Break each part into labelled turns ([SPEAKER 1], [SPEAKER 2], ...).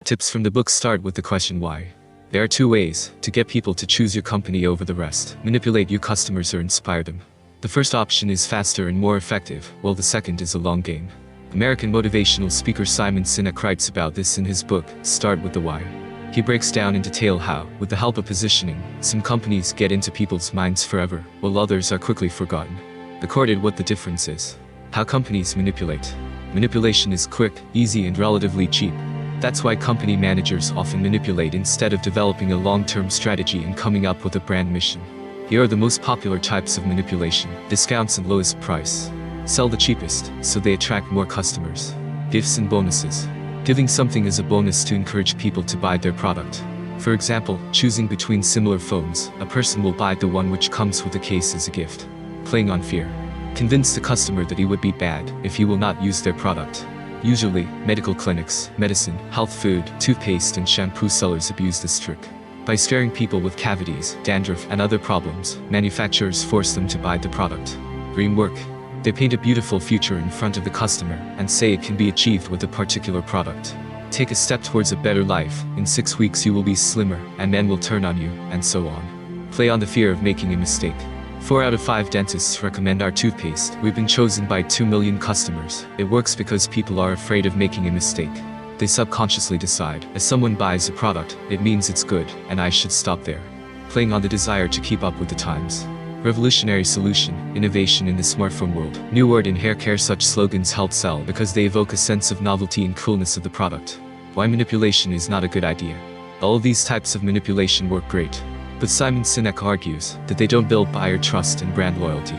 [SPEAKER 1] Tips from the book start with the question why. There are two ways to get people to choose your company over the rest: manipulate your customers or inspire them. The first option is faster and more effective, while the second is a long game. American motivational speaker Simon Sinek writes about this in his book, Start with the Why. He breaks down in detail how, with the help of positioning, some companies get into people's minds forever, while others are quickly forgotten. Recorded what the difference is. How companies manipulate. Manipulation is quick, easy, and relatively cheap. That's why company managers often manipulate instead of developing a long-term strategy and coming up with a brand mission. Here are the most popular types of manipulation: discounts and lowest price. Sell the cheapest, so they attract more customers. Gifts and bonuses. Giving something as a bonus to encourage people to buy their product. For example, choosing between similar phones, a person will buy the one which comes with a case as a gift. Playing on fear. Convince the customer that he would be bad if he will not use their product. Usually, medical clinics, medicine, health food, toothpaste and shampoo sellers abuse this trick. By scaring people with cavities, dandruff and other problems, manufacturers force them to buy the product. Dream work. They paint a beautiful future in front of the customer and say it can be achieved with a particular product. Take a step towards a better life, in 6 weeks you will be slimmer, and men will turn on you, and so on. Play on the fear of making a mistake. 4 out of 5 dentists recommend our toothpaste. We've been chosen by 2 million customers. It works because people are afraid of making a mistake. They subconsciously decide, as someone buys a product, it means it's good, and I should stop there. Playing on the desire to keep up with the times. Revolutionary solution, innovation in the smartphone world. New word in hair care. Such slogans help sell because they evoke a sense of novelty and coolness of the product. Why manipulation is not a good idea. All of these types of manipulation work great. But Simon Sinek argues that they don't build buyer trust and brand loyalty.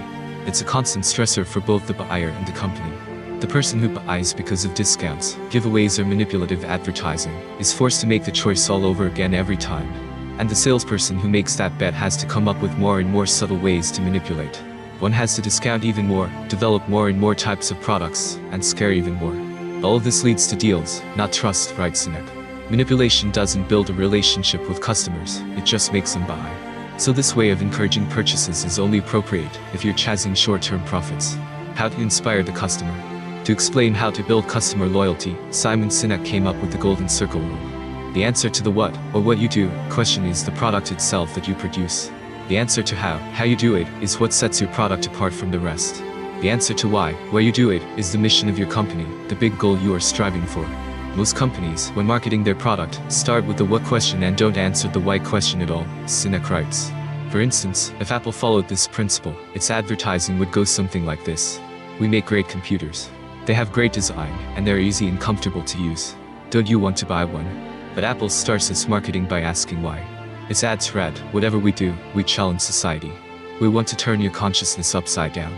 [SPEAKER 1] It's a constant stressor for both the buyer and the company. The person who buys because of discounts, giveaways or manipulative advertising is forced to make the choice all over again every time. And the salesperson who makes that bet has to come up with more and more subtle ways to manipulate. One has to discount even more, develop more and more types of products, and scare even more. All of this leads to deals, not trust, writes Sinek. Manipulation doesn't build a relationship with customers, it just makes them buy. So this way of encouraging purchases is only appropriate if you're chasing short-term profits. How to inspire the customer. To explain how to build customer loyalty, Simon Sinek came up with the Golden Circle rule. The answer to the what, or what you do, question is the product itself that you produce. The answer to how you do it, is what sets your product apart from the rest. The answer to why you do it, is the mission of your company, the big goal you are striving for. Most companies, when marketing their product, start with the what question and don't answer the why question at all, Sinek writes. For instance, if Apple followed this principle, its advertising would go something like this. We make great computers. They have great design, and they're easy and comfortable to use. Don't you want to buy one? But Apple starts its marketing by asking why. Its ads read, whatever we do, we challenge society. We want to turn your consciousness upside down.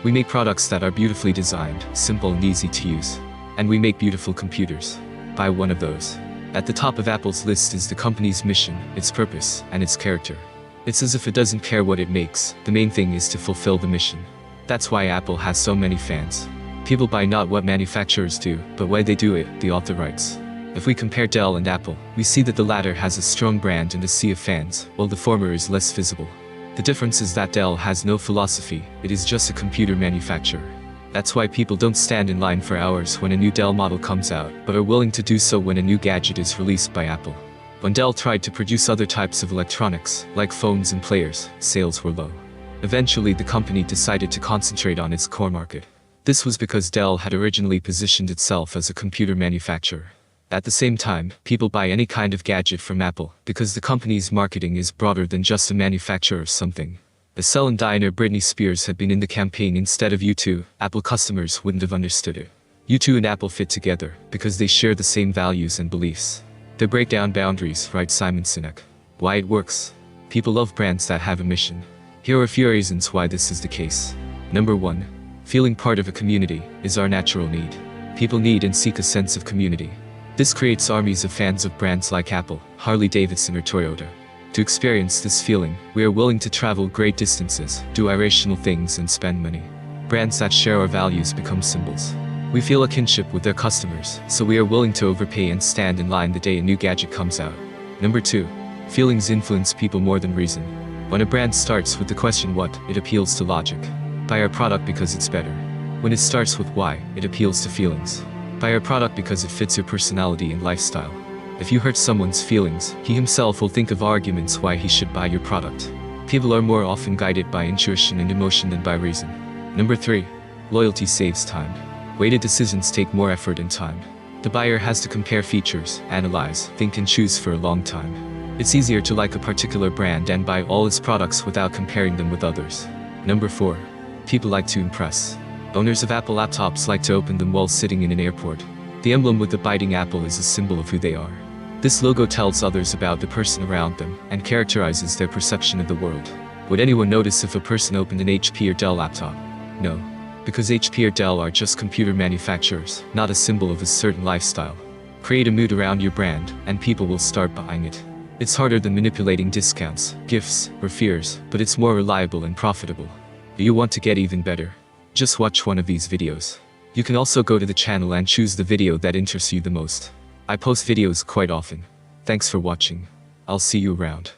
[SPEAKER 1] We make products that are beautifully designed, simple and easy to use. And we make beautiful computers. Buy one of those. At the top of Apple's list is the company's mission, its purpose, and its character. It's as if it doesn't care what it makes, the main thing is to fulfill the mission. That's why Apple has so many fans. People buy not what manufacturers do, but why they do it, the author writes. If we compare Dell and Apple, we see that the latter has a strong brand and a sea of fans, while the former is less visible. The difference is that Dell has no philosophy, it is just a computer manufacturer. That's why people don't stand in line for hours when a new Dell model comes out, but are willing to do so when a new gadget is released by Apple. When Dell tried to produce other types of electronics, like phones and players, sales were low. Eventually the company decided to concentrate on its core market. This was because Dell had originally positioned itself as a computer manufacturer. At the same time, people buy any kind of gadget from Apple, because the company's marketing is broader than just a manufacturer of something. If Celine Dion or Britney Spears had been in the campaign instead of U2, Apple customers wouldn't have understood it. U2 and Apple fit together, because they share the same values and beliefs. They break down boundaries, writes Simon Sinek. Why it works. People love brands that have a mission. Here are a few reasons why this is the case. Number 1. Feeling part of a community is our natural need. People need and seek a sense of community. This creates armies of fans of brands like Apple, Harley-Davidson or Toyota. To experience this feeling, we are willing to travel great distances, do irrational things and spend money. Brands that share our values become symbols. We feel a kinship with their customers, so we are willing to overpay and stand in line the day a new gadget comes out. Number 2. Feelings influence people more than reason. When a brand starts with the question what, it appeals to logic. Buy our product because it's better. When it starts with why, it appeals to feelings. Buy our product because it fits your personality and lifestyle. If you hurt someone's feelings, he himself will think of arguments why he should buy your product. People are more often guided by intuition and emotion than by reason. Number 3. Loyalty saves time. Weighted decisions take more effort and time. The buyer has to compare features, analyze, think and choose for a long time. It's easier to like a particular brand and buy all its products without comparing them with others. Number 4. People like to impress. Owners of Apple laptops like to open them while sitting in an airport. The emblem with the biting apple is a symbol of who they are. This logo tells others about the person around them and characterizes their perception of the world. Would anyone notice if a person opened an HP or Dell laptop? No. Because HP or Dell are just computer manufacturers, not a symbol of a certain lifestyle. Create a mood around your brand, and people will start buying it. It's harder than manipulating discounts, gifts, or fears, but it's more reliable and profitable. Do you want to get even better? Just watch one of these videos. You can also go to the channel and choose the video that interests you the most. I post videos quite often. Thanks for watching. I'll see you around.